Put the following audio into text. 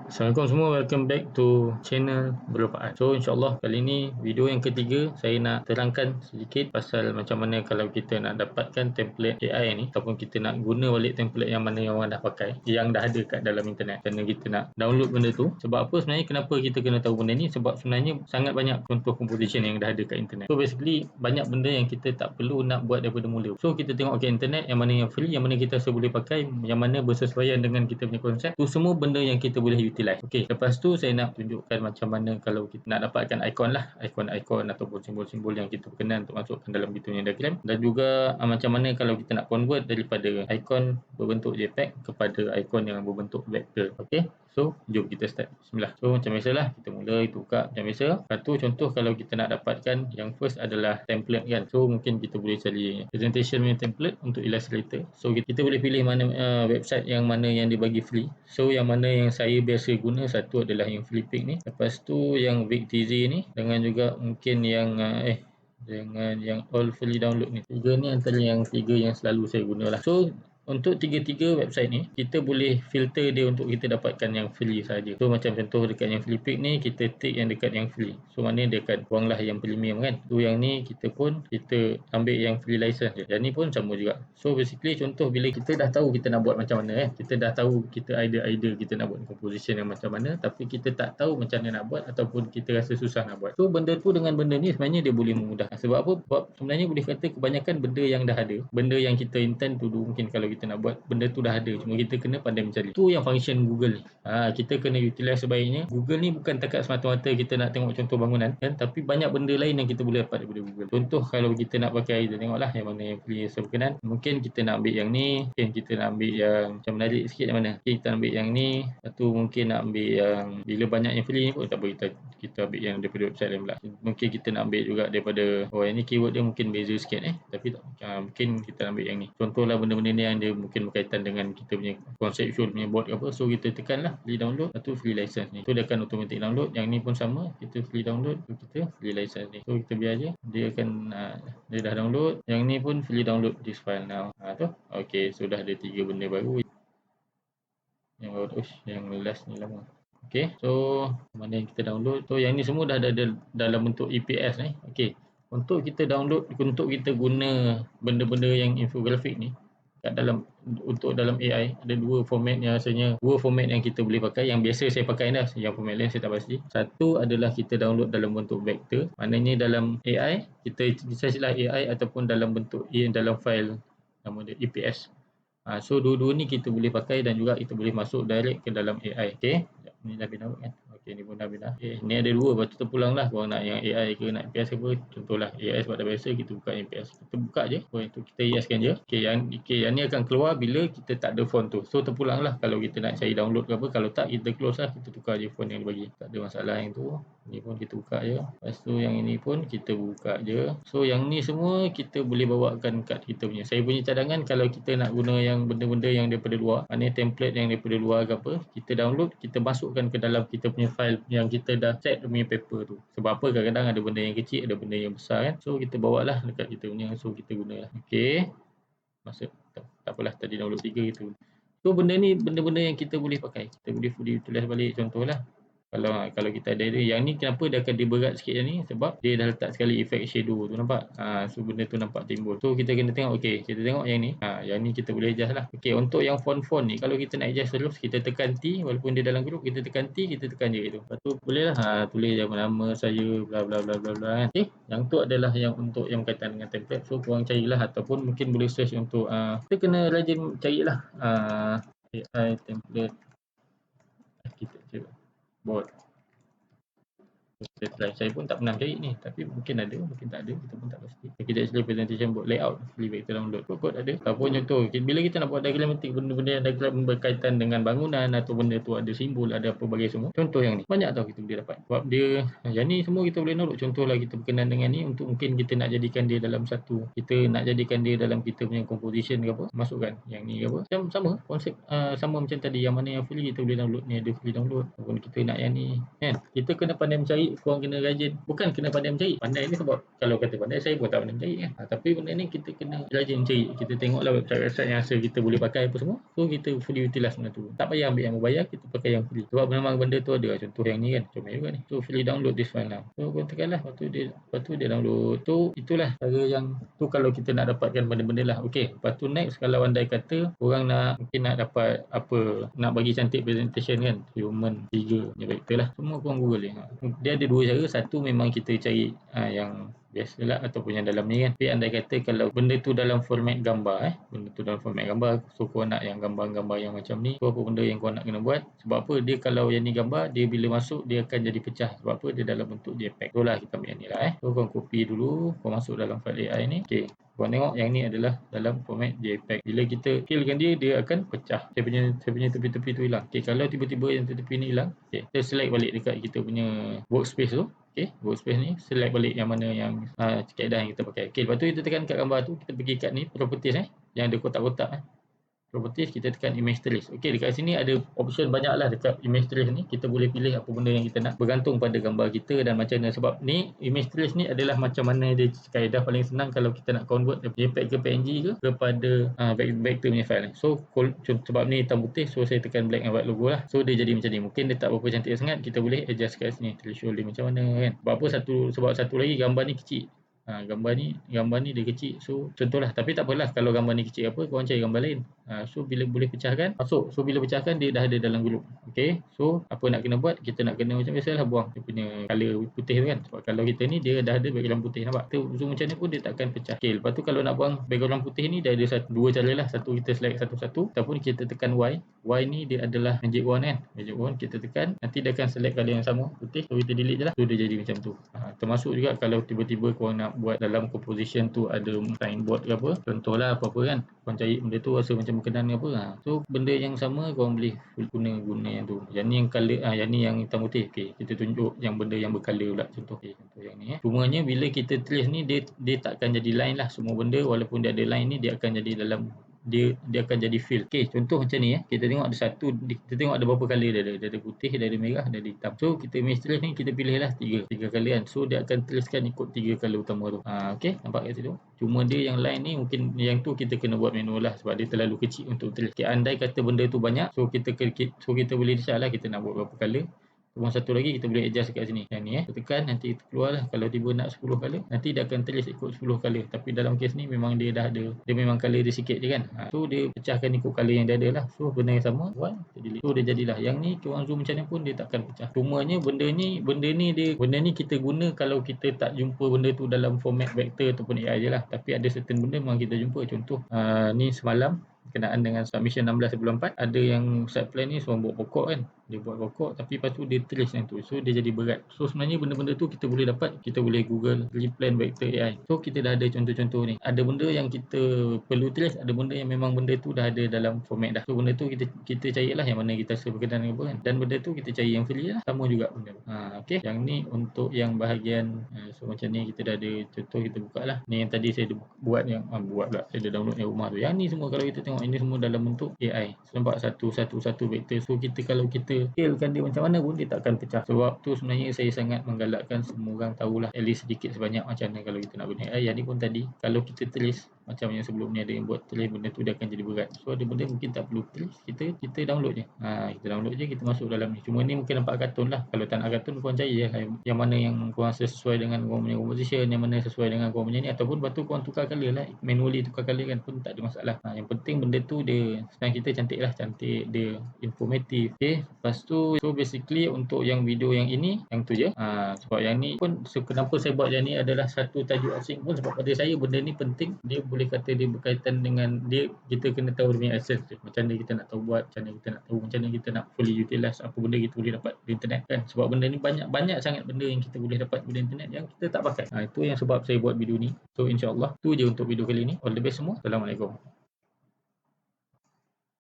Assalamualaikum semua, welcome back to channel Berlepas. So insyaAllah kali ni video yang ketiga, saya nak terangkan sedikit pasal macam mana kalau kita nak dapatkan template AI ni, ataupun kita nak guna balik template yang mana yang orang dah pakai, yang dah ada kat dalam internet. Kerana kita nak download benda tu. Sebab apa sebenarnya, kenapa kita kena tahu benda ni? Sebab sebenarnya sangat banyak contoh composition yang dah ada kat internet. So basically banyak benda yang kita tak perlu nak buat daripada mula. So kita tengok kat internet yang mana yang free, yang mana kita rasa boleh pakai, yang mana bersesuaian dengan kita punya konsep. Tu semua benda yang kita boleh utilize. Okey, lepas tu saya nak tunjukkan macam mana kalau kita nak dapatkan ikon lah, ikon-ikon ataupun simbol-simbol yang kita berkenan untuk masukkan dalam kita punya diagram, dan juga macam mana kalau kita nak convert daripada ikon berbentuk JPEG kepada ikon yang berbentuk vektor. Okey, so jom kita start. Bismillah. So macam biasalah, kita mula itu buka macam biasa. Lepas tu contoh kalau kita nak dapatkan, yang first adalah template kan. So mungkin kita boleh cari presentation punya template untuk Illustrator. So kita boleh pilih mana website yang mana yang dibagi free. So yang mana yang saya biasa guna, satu adalah yang Flickr ni, lepas tu yang VicTZ ni, dengan juga mungkin yang dengan yang all free download ni. Tiga ni antara yang tiga yang selalu saya guna lah. So untuk tiga-tiga website ni, kita boleh filter dia untuk kita dapatkan yang free saja. So macam contoh dekat yang Flickr ni, kita tick yang dekat yang free. So maknanya dia akan buanglah yang premium kan. So yang ni kita ambil yang free license je. Yang ni pun sama juga. So basically contoh bila kita dah tahu kita nak buat macam mana kita dah tahu kita idea kita nak buat composition yang macam mana, tapi kita tak tahu macam mana nak buat ataupun kita rasa susah nak buat. So benda tu dengan benda ni sebenarnya dia boleh memudahkan. Sebab apa? Sebab sebenarnya boleh kata kebanyakan benda yang dah ada, benda yang kita intend to do, mungkin kalau kita nak buat benda tu dah ada, cuma kita kena pandai mencari. Tu yang function Google ni. Kita kena utilize sebaiknya. Google ni bukan takat semata-mata kita nak tengok contoh bangunan kan, tapi banyak benda lain yang kita boleh dapat daripada Google. Contoh kalau kita nak pakai, kita tengoklah yang mana yang free berkenan. Mungkin kita nak ambil yang ni, mungkin kita nak ambil yang macam menarik sikit yang mana. Okay, kita ambil yang ni. Satu mungkin nak ambil yang bila banyak yang free ni pun tak boleh, kita ambil yang daripada website lain pula. Mungkin kita nak ambil juga daripada yang ni, keyword dia mungkin beza sikit tapi mungkin kita ambil yang ni. Contohlah benda-benda ni yang dia mungkin berkaitan dengan kita punya conceptual punya board apa. So kita tekanlah free download, atau free license ni. So dia akan automatic download. Yang ni pun sama, kita free download, so kita free license ni. So kita biar je, dia akan dia dah download. Yang ni pun free download this file now. Tu okey, sudah ada 3 benda baru. Yang baru yang last ni lama. Okey, so mana yang kita download. So yang ni semua dah ada dalam bentuk EPS ni. Okey, untuk kita download, untuk kita guna benda-benda yang infografik ni kat dalam, untuk dalam AI ada dua format yang kita boleh pakai. Yang biasa saya pakai dah, yang format lain saya tak pasti. Satu adalah kita download dalam bentuk vektor, maknanya dalam AI kita search lah AI ataupun dalam bentuk dalam file nama dia EPS. So dua-dua ni kita boleh pakai dan juga kita boleh masuk direct ke dalam AI. Okey, ni dah bina kan. Okey, ni pun dah bina. Ni ada dua, lepas tu terpulanglah korang nak yang AI ke nak EPS ke apa. Contohlah AI sebab dah biasa, kita buka EPS. Kita buka je, itu kita hiaskan je. Okey, yang ni akan keluar bila kita tak ada font tu. So terpulanglah kalau kita nak cari download ke apa. Kalau tak, kita close lah, kita tukar je font yang dia bagi. Tak ada masalah yang tu. Ni pun kita buka je. Lepas tu yang ini pun kita buka je. So yang ni semua kita boleh bawakan kat kita punya. Saya punya cadangan kalau kita nak guna yang benda-benda yang daripada luar, maknanya template yang daripada luar ke apa, kita download, kita masukkan ke dalam kita punya file yang kita dah set punya paper tu. Sebab apa? Kadang-kadang ada benda yang kecil, ada benda yang besar kan. So kita bawalah dekat kita punya, so kita gunalah. Okey, masuk. Tak apalah, tadi download 3 gitu. So benda ni benda-benda yang kita boleh pakai, kita boleh tulis balik. Contohlah kalau kita ada yang ni, kenapa dia akan diberat sikit yang ni, sebab dia dah letak sekali efek shadow tu, nampak? So benda tu nampak timbul. So kita kena tengok. Okey, kita tengok yang ni. Yang ni kita boleh adjust lah. Okey, untuk yang font ni, kalau kita nak adjust terus, kita tekan T, walaupun dia dalam grup, kita tekan T, kita tekan je gitu. Lepas tu boleh lah tulis je nama saya bla bla bla bla bla kan. Okey, yang tu adalah yang untuk yang berkaitan dengan template. So korang carilah, ataupun mungkin boleh search untuk kita kena rajin carilah AI template architecture board. Saya pun tak pernah cari ni, tapi mungkin ada, mungkin tak ada, kita pun tak pasti. Kita actually presentation board layout, free vector download, kod ada. Ataupun contoh, bila kita nak buat diagrammatik, benda-benda yang diagram berkaitan dengan bangunan atau benda tu ada simbol, ada apa bagi semua. Contoh yang ni, banyak tau kita boleh dapat. Sebab dia, yang ni semua kita boleh download. Contohlah kita berkenan dengan ni, untuk mungkin kita nak jadikan dia dalam satu, kita nak jadikan dia dalam kita punya composition ke apa, masukkan yang ni ke apa. Macam sama, konsep sama macam tadi, yang mana yang free kita boleh download, ni ada free download. Ataupun kita nak yang ni kan, kita kena pandai mencari korang kena rajin, bukan kena pandai mencari. Pandai ni sebab kalau kata pandai, saya pun tak pandai mencari kan. Tapi benda ni kita kena rajin mencari. Kita tengoklah website-website yang rasa kita boleh pakai apa semua, so kita fully utilize benda tu. Tak payah ambil yang berbayar, kita pakai yang free. Sebab memang benda tu ada, contoh yang ni kan, comel juga ni. So free download this file now. So korang tekan lah, lepas tu dia download. So itulah cara yang tu kalau kita nak dapatkan benda-benda lah. Okey, lepas tu next, kalau andai kata korang mungkin nak dapat apa, nak bagi cantik presentation kan, human figure punya vector lah, semua korang google dia. Dia ada dua cara. Satu memang kita cari yang biasalah ataupun yang dalam ni kan. Tapi andai kata kalau benda tu dalam format gambar benda tu dalam format gambar, so korang nak yang gambar-gambar yang macam ni, so apa benda yang korang nak kena buat. Sebab apa, dia kalau yang ni gambar, dia bila masuk dia akan jadi pecah. Sebab apa, dia dalam bentuk JPEG. So lah kita ambil yang ni lah so korang copy dulu, korang masuk dalam file AI ni. Okey, korang tengok yang ni adalah dalam format JPEG. Bila kita killkan dia, dia akan pecah. Saya punya tepi-tepi tu hilang. Okey, kalau tiba-tiba yang tepi ni hilang, okey, kita select balik dekat kita punya workspace tu. Okey, workspace ni select balik yang mana yang kaedah yang kita pakai. Okey, lepas tu kita tekan kat gambar tu, kita pergi kat ni properties yang ada kotak-kotak properties, kita tekan image trace. Okey, dekat sini ada option banyak lah. Dekat image trace ni kita boleh pilih apa benda yang kita nak, bergantung pada gambar kita dan macam mana. Sebab ni image trace ni adalah macam mana dia, kaedah paling senang kalau kita nak convert JPEG ke PNG ke kepada vector punya file ni. So sebab ni hitam putih, so saya tekan black and white logo lah. So dia jadi macam ni. Mungkin dia tak berapa cantik sangat, kita boleh adjust kat sini threshold dia macam mana kan. Sebab satu lagi gambar ni kecil. Gambar ni dia kecil. So contohlah, tapi tak apalah kalau gambar ni kecil apa, korang cari gambar lain. So bila boleh pecahkan, masuk. So bila pecahkan, dia dah ada dalam group. Okey, so apa nak kena buat, kita nak kena macam biasalah, buang dia punya color putih tu kan. Sebab kalau kita ni dia dah ada background putih, nampak? Kita zoom macam ni pun dia takkan pecah. Okey, lepas tu kalau nak buang background putih ni, dia ada dua cara lah. Satu, kita select satu-satu, ataupun kita tekan Y. Y ni dia adalah magic wand kan. Magic wand kita tekan, nanti dia akan select color yang sama, putih. So kita delete je lah. So dia jadi macam tu. Termasuk juga kalau tiba-tiba korang nak buat dalam composition tu ada signboard ke apa, contohlah apa-apa kan, korang cari benda tu rasa macam berkenan ke apa, so benda yang sama korang boleh guna yang tu. Yang ni yang color, yang ni yang hitam putih. Okey, kita tunjuk yang benda yang bercolor pula, contoh. Okey, contoh yang ni cumanya bila kita trace ni, dia takkan jadi line lah. Semua benda walaupun dia ada line ni, dia akan jadi dalam dia akan jadi fill. Okey, contoh macam ni kita tengok ada satu, kita tengok ada berapa color dia ada putih, dia ada merah, dia ada hitam. So kita image trace ni, kita pilihlah tiga color kan. So dia akan tracekan ikut tiga color utama tu. Okey, nampak kat situ. Cuma dia yang line ni, mungkin yang tu kita kena buat manual lah, sebab dia terlalu kecil untuk trace. Okay, andai kata benda tu banyak, so kita boleh decide lah kita nak buat berapa color. Cuma satu lagi kita boleh adjust kat sini. Yang ni kita tekan, nanti keluar lah. Kalau tiba nak 10 color, nanti dia akan trace ikut 10 color. Tapi dalam kes ni memang dia dah ada, dia memang color dia sikit je kan. So dia pecahkan ikut color yang dia ada lah. So benda yang sama, buat, kita delete. So dia jadilah. Yang ni korang zoom macam ni pun dia takkan pecah. Cumanya benda ni kita guna kalau kita tak jumpa benda tu dalam format vector ataupun AI je lah. Tapi ada certain benda memang kita jumpa. Contoh ni semalam berkenaan dengan submission 16/4, ada yang side plan ni semua buat pokok kan, dia buat pokok tapi lepas tu dia trace yang tu, so dia jadi berat. So sebenarnya benda-benda tu kita boleh dapat, kita boleh google replan vector AI. So kita dah ada contoh-contoh ni. Ada benda yang kita perlu trace, ada benda yang memang benda tu dah ada dalam format dah. So benda tu kita carilah yang mana kita rasa berkenan dengan apa kan, dan benda tu kita cari yang free lah, sama juga benda tu. Okey, yang ni untuk yang bahagian so macam ni kita dah ada contoh, kita buka lah. Ni yang tadi saya buat yang buat pula, saya dah download yang rumah tu. Yang ni semua kalau kita tengok, ini semua dalam bentuk AI. Nampak satu vektor. So kalau kita scalekan dia macam mana pun dia takkan pecah. Sebab tu sebenarnya saya sangat menggalakkan semua orang tahulah at least sedikit sebanyak macam mana kalau kita nak guna AI. Yang ni pun tadi kalau kita trace macam yang sebelum ni ada yang buat trace, benda tu dia akan jadi berat. So ada benda mungkin tak perlu trace, kita download je. Kita download je, kita masuk dalam ni. Cuma ni mungkin nampak kartun lah. Kalau tak nak kartun, korang cari je yang mana yang korang sesuai dengan korang punya composition, yang mana sesuai dengan korang punya ni, ataupun lepas tu korang tukar color lah, manually tukar color kan pun tak ada masalah. Yang penting benda tu dia senang, kita cantik lah, cantik, dia informatif. Okay, lepas tu so basically untuk yang video yang ini, yang tu je. Sebab yang ni pun, so kenapa saya buat yang ni adalah satu tajuk asing pun, sebab pada saya benda ni penting. Dia boleh kata dia berkaitan dengan dia, kita kena tahu dia punya essence dia. Macam mana kita nak tahu buat, macam mana kita nak tahu, macam mana kita nak fully utilize apa benda kita boleh dapat di internet kan. Sebab benda ni banyak sangat benda yang kita boleh dapat di internet yang kita tak pakai. Itu yang sebab saya buat video ni. So insyaAllah tu je untuk video kali ni. All the best semua. Assalamualaikum.